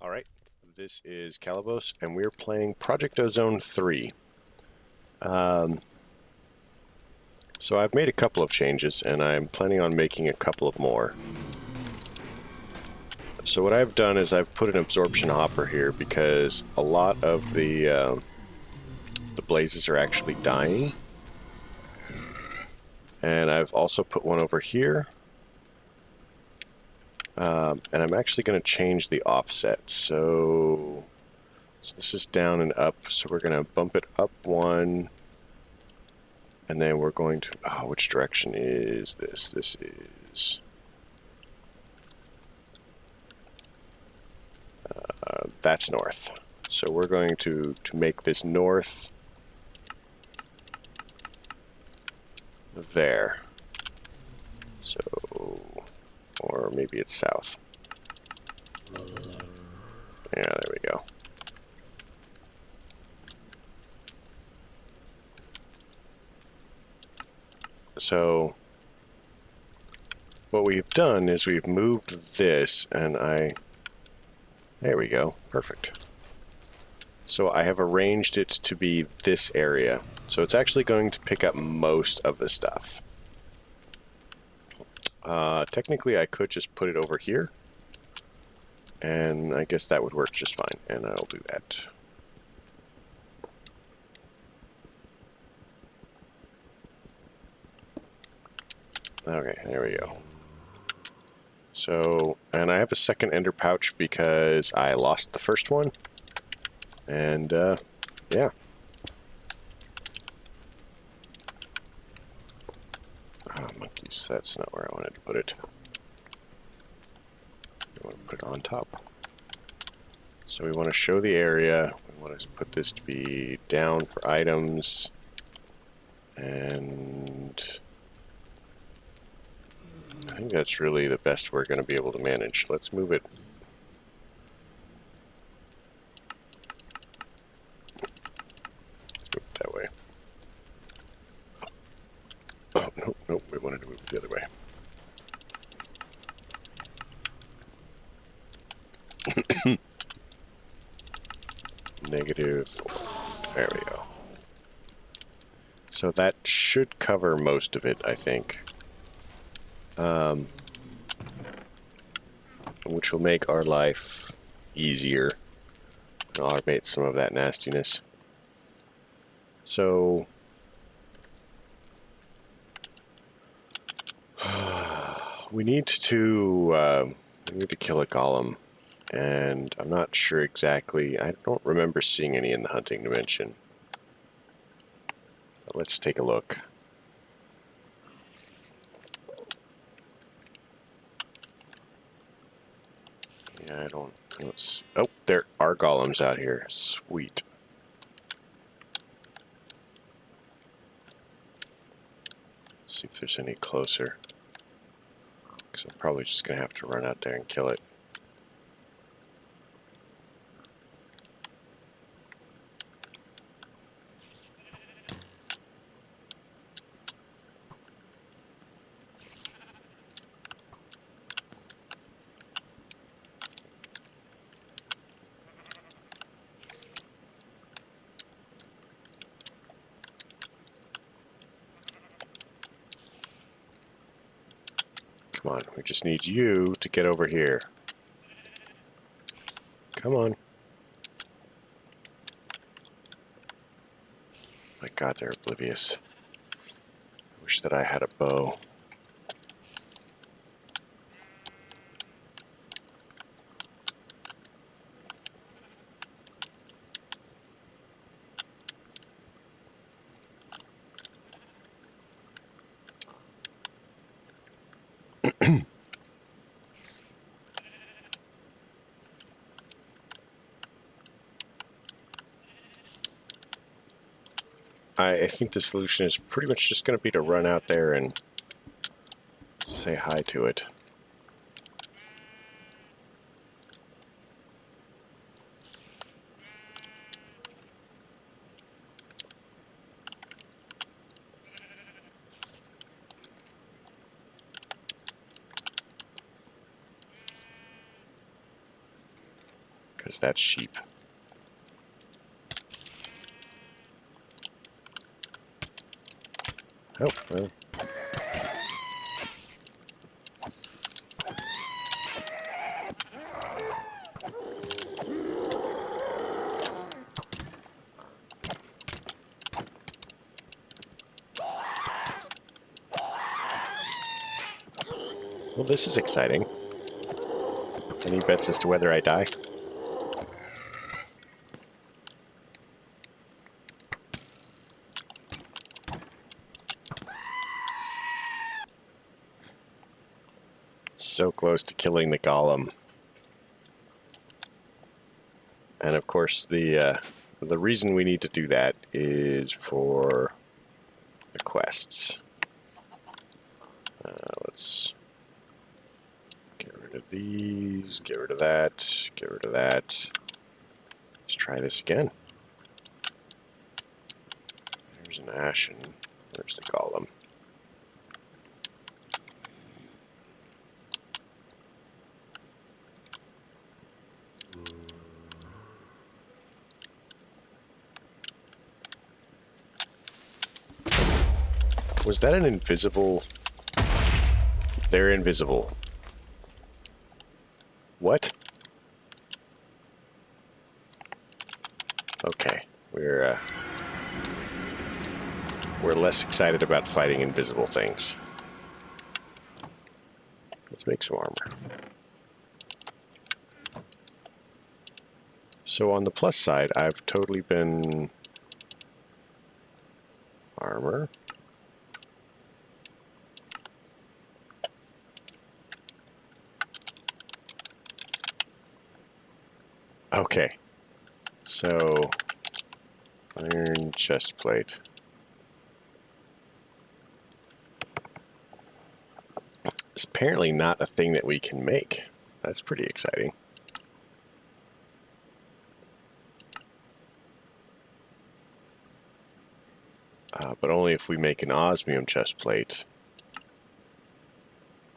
Alright, this is Calibos, and we're playing Project Ozone 3. So I've made a couple of changes, and I'm planning on making a couple of more. So what I've done is I've put an absorption hopper here because a lot of the blazes are actually dying. And I've also put one over here. And I'm actually going to change the offset. So this is down and up, so we're going to bump it up one. And then we're going to, which direction is this? This is, that's north. So we're going to make this north there. So, or maybe it's south. Yeah, there we go. So what we've done is we've moved this, and there we go, perfect. So I have arranged it to be this area. So it's actually going to pick up most of the stuff. Technically I could just put it over here, and I guess that would work just fine, and I'll do that. Okay, there we go. So, and I have a second ender pouch because I lost the first one. And, yeah. Oh, monkeys, that's not where I wanted to put it. I want to put it on top. So we want to show the area. We want to put this to be down for items. And I think that's really the best we're going to be able to manage. Let's move it. Let's move it that way. Oh, nope, nope, we wanted to move it the other way. -4. There we go. So that should cover most of it, I think. Which will make our life easier and automate some of that nastiness. So we need to kill a golem, and I'm not sure exactly. I don't remember seeing any in the hunting dimension. But let's take a look. Yeah, I don't see. Oh, there are golems out here. Sweet. See if there's any closer. Because I'm probably just going to have to run out there and kill it. Come on, we just need you to get over here. Come on. My God, they're oblivious. I wish that I had a bow. I think the solution is pretty much just going to be to run out there and say hi to it. because that's sheep. Oh, well. Well, this is exciting. Any bets as to whether I die? So close to killing the golem. And of course, the reason we need to do that is for the quests. Let's get rid of these, get rid of that, get rid of that. Let's try this again. There's an ashen. Where's the golem? Was that an invisible? They're invisible. What? Okay, we're less excited about fighting invisible things. Let's make some armor. So on the plus side, I've totally been armor. Okay, so iron chest plate. It's apparently not a thing that we can make. That's pretty exciting. But only if we make an osmium chest plate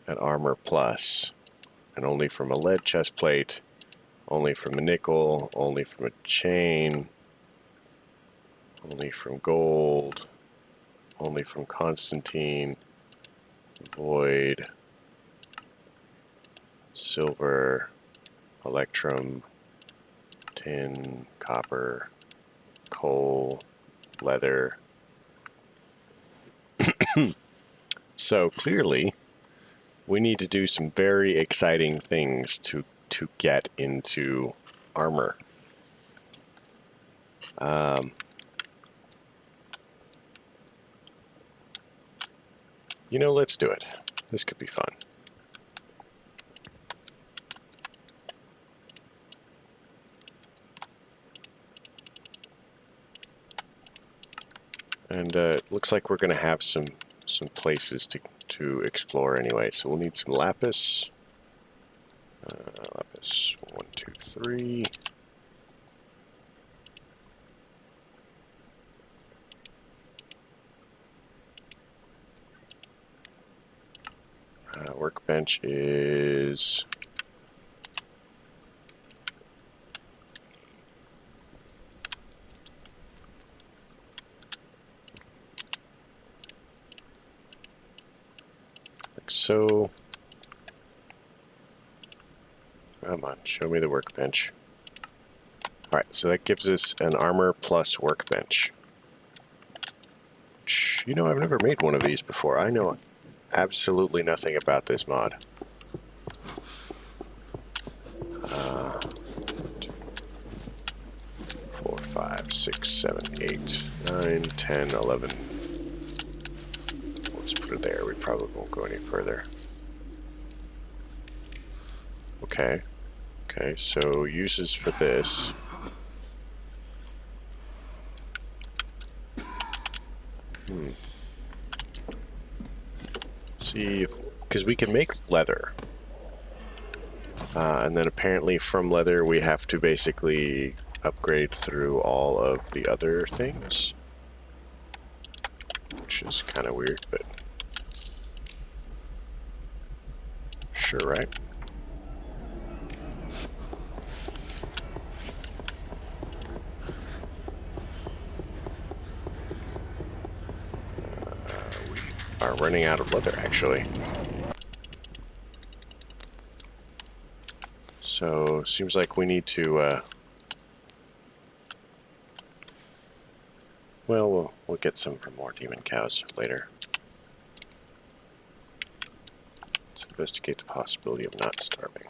at armor plus, and only from a lead chest plate. Only from a nickel, only from a chain, only from gold, only from Constantine, void, silver, electrum, tin, copper, coal, leather. So clearly, we need to do some very exciting things to get into armor. You know, let's do it. This could be fun. And it looks like we're going to have some places to explore anyway. So we'll need some lapis. Lapis 1, 2, 3. Workbench is like so. Come on, show me the workbench. Alright, so that gives us an armor plus workbench. You know, I've never made one of these before. I know absolutely nothing about this mod. 4, 5, 6, 7, 8, 9, 10, 11. Let's put it there. We probably won't go any further. Okay. Okay, so uses for this. See if, because we can make leather. And then apparently from leather we have to basically upgrade through all of the other things. Which is kind of weird, but sure, right? are running out of leather, actually. So, seems like we need to, well, we'll get some from more demon cows later. Let's investigate the possibility of not starving.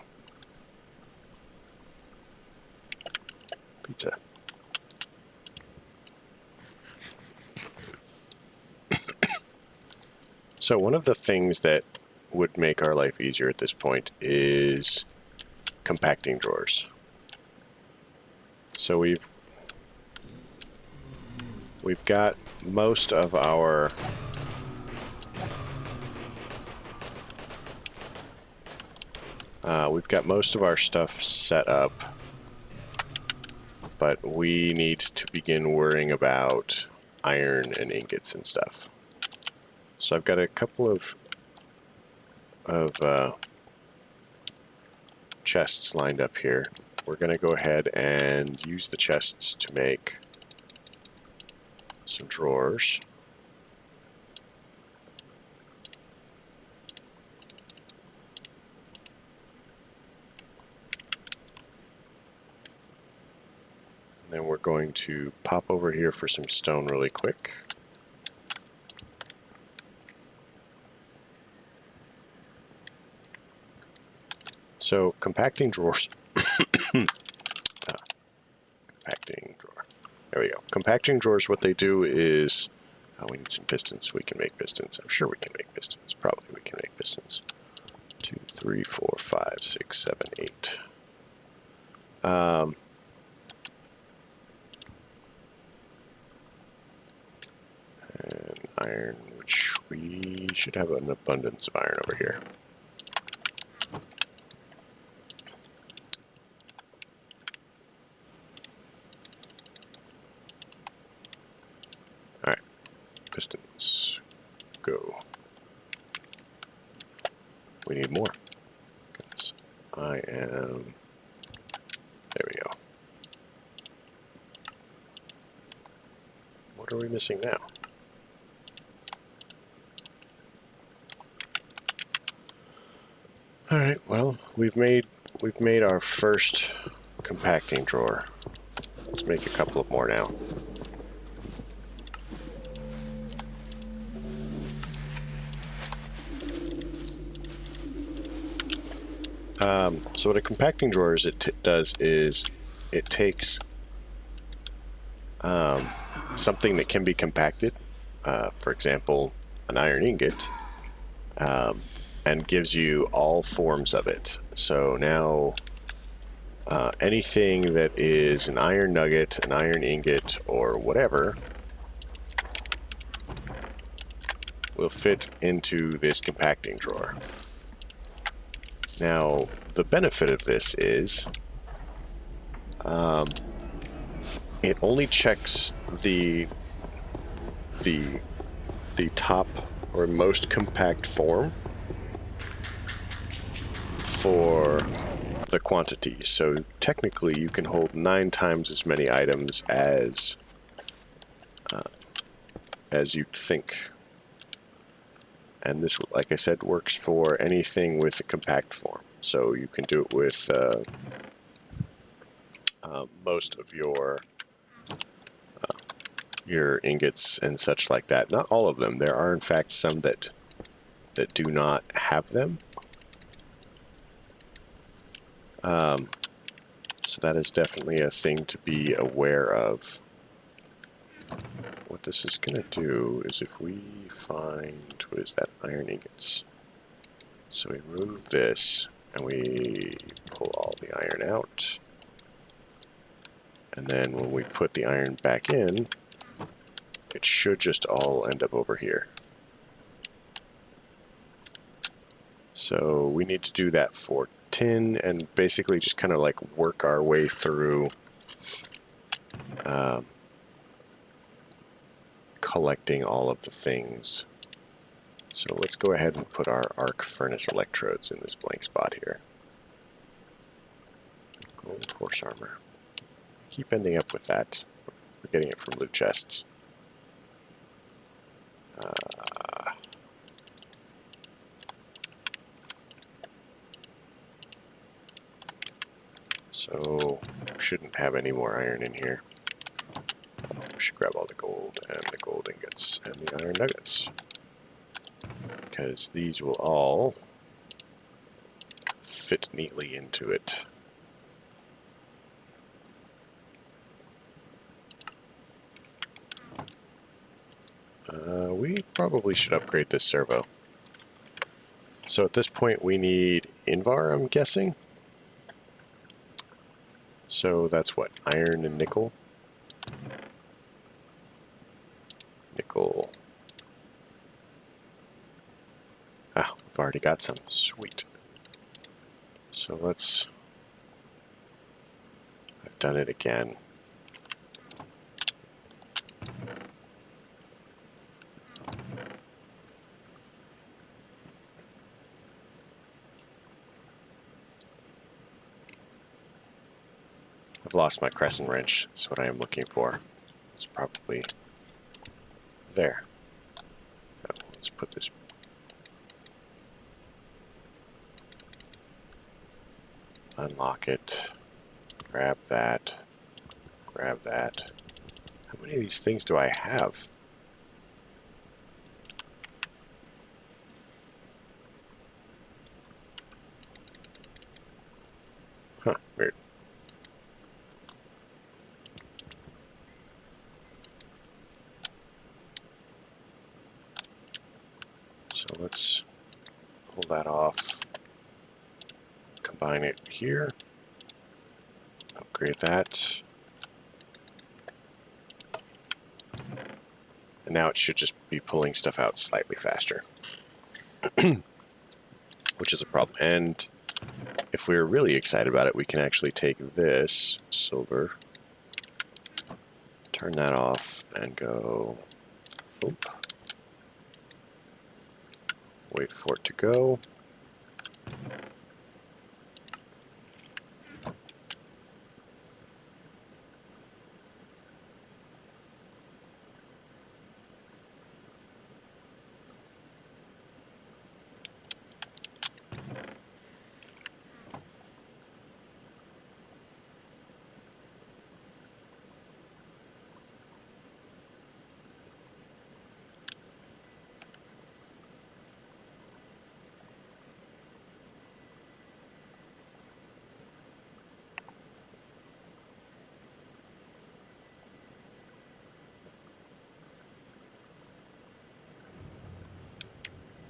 Pizza. So one of the things that would make our life easier at this point is compacting drawers. So we've got most of our stuff set up, but we need to begin worrying about iron and ingots and stuff. So I've got a couple of chests lined up here. We're going to go ahead and use the chests to make some drawers. And then we're going to pop over here for some stone really quick. So compacting drawers, compacting drawer, there we go. Compacting drawers, what they do is, we need some pistons. We can make pistons. I'm sure we can make pistons. Probably we can make pistons. 2, 3, 4, 5, 6, 7, 8. And iron, which we should have an abundance of iron over here. Alright, pistons, go. We need more. Goodness. I am, there we go. What are we missing now? All right, well, we've made our first compacting drawer. Let's make a couple of more now. So what a compacting drawer is, does is it takes something that can be compacted, for example, an iron ingot, and gives you all forms of it. So now anything that is an iron nugget, an iron ingot, or whatever will fit into this compacting drawer. Now, the benefit of this is it only checks the top or most compact form for the quantity. So technically you can hold 9 times as many items as you'd think. And this, like I said, works for anything with a compact form. So you can do it with most of your ingots and such like that. Not all of them. There are in fact some that do not have them. So that is definitely a thing to be aware of. What this is going to do is if we find, what is that, iron ingots. So we remove this and we pull all the iron out. And then when we put the iron back in, it should just all end up over here. So we need to do that for tin and basically just kind of like work our way through collecting all of the things. So let's go ahead and put our arc furnace electrodes in this blank spot here. Gold horse armor. Keep ending up with that. We're getting it from loot chests. So, we shouldn't have any more iron in here. We should grab all the gold and the gold ingots and the iron nuggets, because these will all fit neatly into it. We probably should upgrade this servo. So at this point we need Invar, I'm guessing. So that's what, iron and nickel? Nickel. Ah, we've already got some. Sweet. So let's... I've done it again. I've lost my crescent wrench. That's what I am looking for. It's probably there. Oh, let's put this. Unlock it. Grab that. Grab that. How many of these things do I have? Huh, weird. So let's pull that off, combine it here, upgrade that, and now it should just be pulling stuff out slightly faster, which is a problem. And if we're really excited about it, we can actually take this silver, turn that off, and go, oop. Wait for it to go.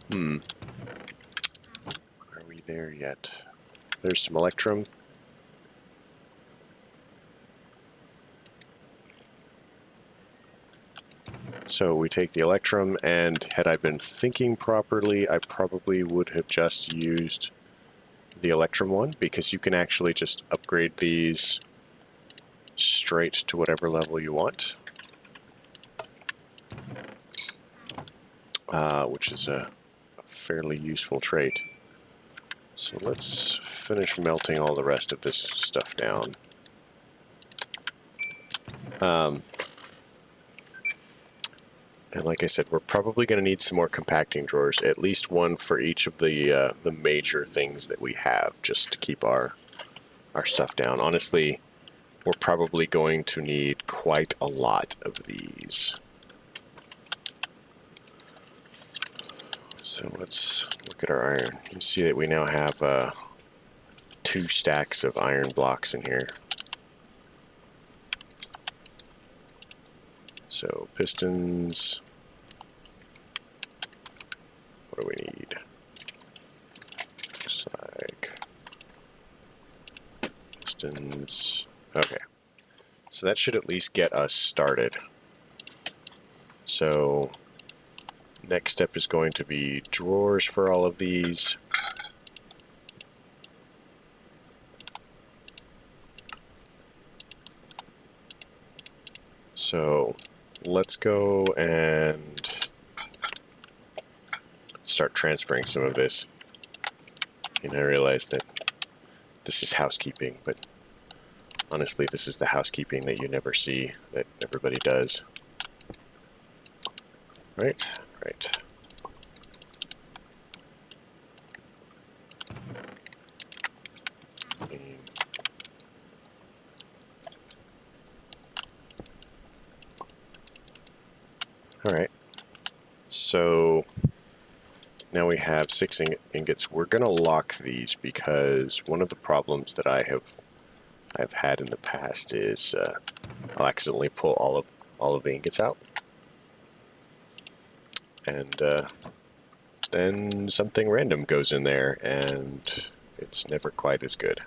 Are we there yet? There's some electrum. So we take the electrum, and had I been thinking properly, I probably would have just used the electrum one, because you can actually just upgrade these straight to whatever level you want, which is a fairly useful trait. So let's finish melting all the rest of this stuff down. And like I said, we're probably going to need some more compacting drawers, at least one for each of the major things that we have, just to keep our stuff down. Honestly, we're probably going to need quite a lot of these. So let's look at our iron. You see that we now have 2 stacks of iron blocks in here. So pistons. What do we need? Looks like pistons. Okay. So that should at least get us started. So next step is going to be drawers for all of these. So let's go and start transferring some of this. And I realize that this is housekeeping, but honestly, this is the housekeeping that you never see, that everybody does. Right? Right. So now we have 6 ingots. We're going to lock these because one of the problems that I've had in the past is I'll accidentally pull all of the ingots out, and then something random goes in there, and it's never quite as good.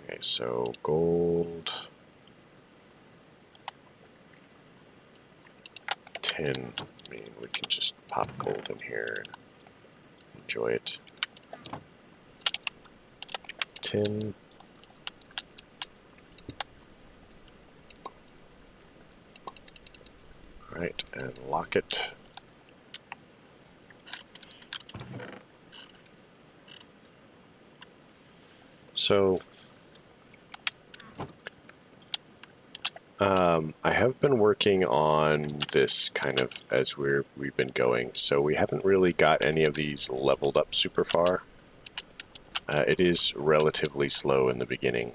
Okay, so gold, tin. I mean, we can just pop gold in here and enjoy it. Tin. Right, and lock it. So, I have been working on this kind of as we've been going, so we haven't really got any of these leveled up super far. It is relatively slow in the beginning.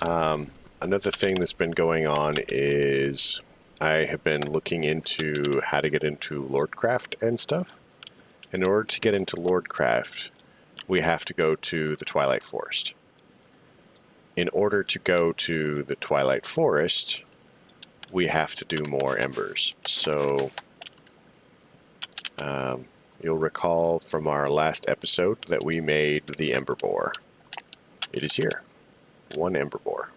Another thing that's been going on is I have been looking into how to get into Lordcraft and stuff. In order to get into Lordcraft, we have to go to the Twilight Forest. In order to go to the Twilight Forest, we have to do more embers. So, you'll recall from our last episode that we made the Ember Boar. It is here. 1 Ember Boar.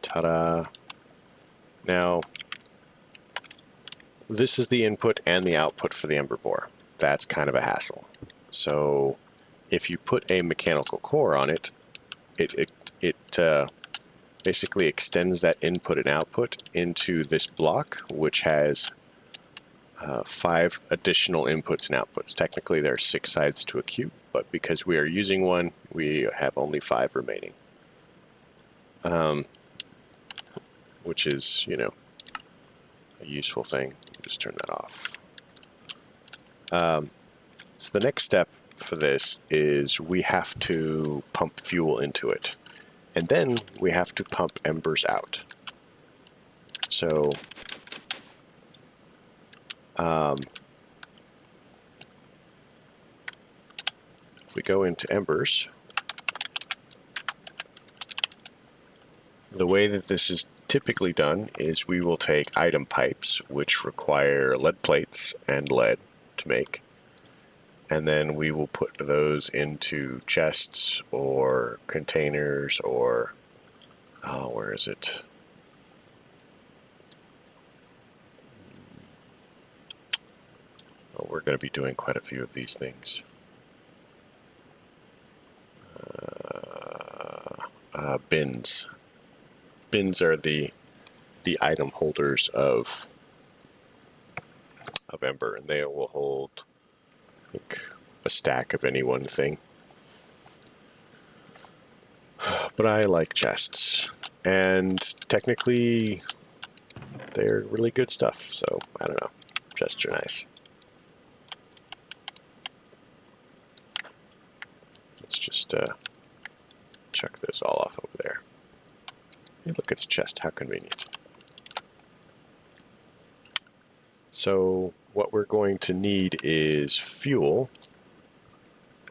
Ta-da! Now, this is the input and the output for the Ember Boar. That's kind of a hassle. So, if you put a mechanical core on it, it basically extends that input and output into this block, which has 5 additional inputs and outputs. Technically, there are 6 sides to a cube, but because we are using one, we have only 5 remaining. Which is, you know, a useful thing. Just turn that off. So the next step for this is we have to pump fuel into it. And then we have to pump embers out. So, if we go into embers, the way that this is typically done is we will take item pipes, which require lead plates and lead to make, and then we will put those into chests or containers or, oh, where is it? Oh, we're going to be doing quite a few of these things. Bins. Bins are the item holders of Ember, and they will hold, I think, a stack of any one thing. But I like chests, and technically they're really good stuff, so I don't know. Chests are nice. Let's just chuck those all off over there. Hey, look, it's a chest. How convenient. So what we're going to need is fuel,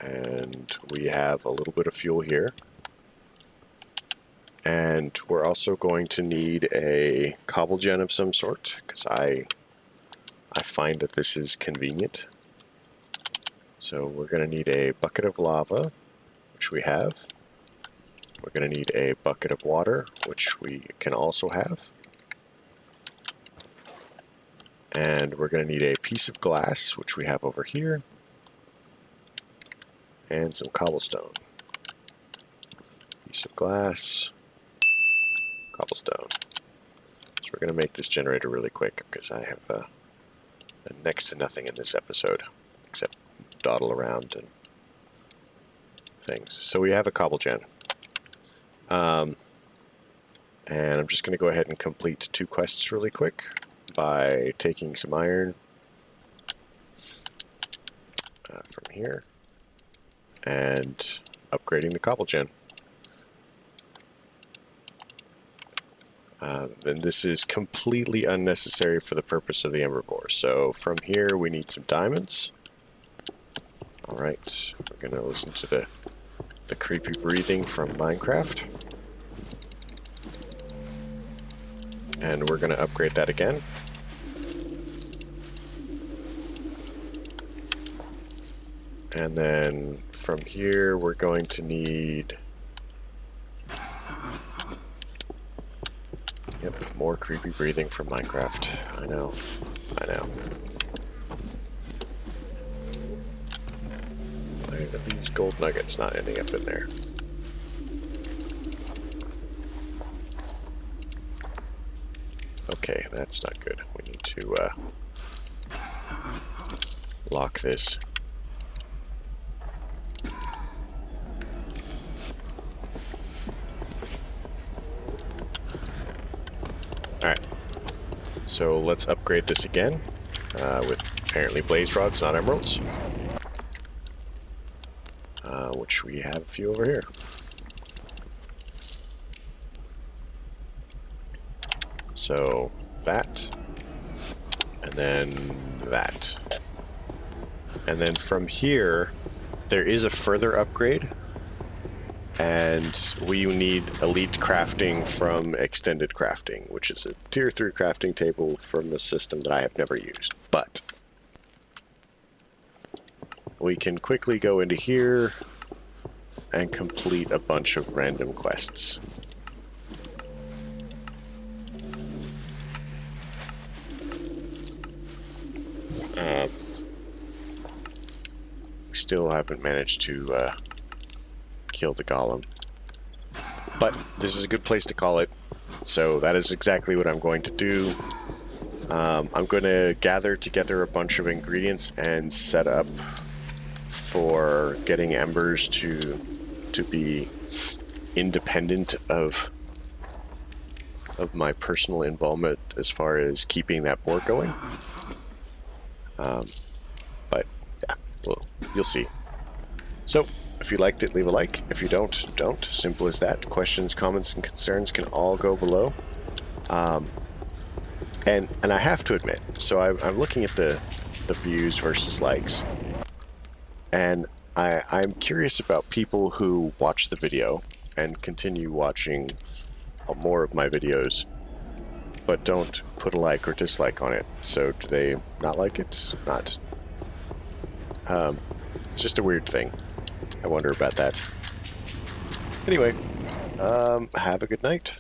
and we have a little bit of fuel here. And we're also going to need a cobble gen of some sort, because I find that this is convenient. So we're going to need a bucket of lava, which we have. We're going to need a bucket of water, which we can also have. And we're going to need a piece of glass, which we have over here. And some cobblestone. Piece of glass. Cobblestone. So we're going to make this generator really quick, because I have next to nothing in this episode, except dawdle around and things. So we have a cobble gen. And I'm just going to go ahead and complete 2 quests really quick by taking some iron from here. and upgrading the cobble gen. And this is completely unnecessary for the purpose of the Ember Boar. So from here we need some diamonds. Alright, we're going to listen to the creepy breathing from Minecraft. And we're going to upgrade that again. And then from here we're going to need... Yep, more creepy breathing from Minecraft. I know. Why are these gold nuggets not ending up in there? Okay, that's not good. We need to lock this. Alright, so let's upgrade this again with apparently blaze rods, not emeralds, which we have a few over here. So that, and then that. And then from here, there is a further upgrade, and we need elite crafting from extended crafting, which is a tier 3 crafting table from a system that I have never used. But we can quickly go into here and complete a bunch of random quests. We still haven't managed to kill the golem, but this is a good place to call it, so that is exactly what I'm going to do. I'm going to gather together a bunch of ingredients and set up for getting embers to be independent of my personal involvement as far as keeping that board going. But yeah, well, you'll see. So if you liked it, leave a like. If you don't. Simple as that. Questions, comments, and concerns can all go below. And I have to admit, so I'm looking at the views versus likes, and I'm curious about people who watch the video and continue watching more of my videos, but don't put a like or dislike on it. So do they not like it? Not. It's just a weird thing. I wonder about that. Anyway, have a good night.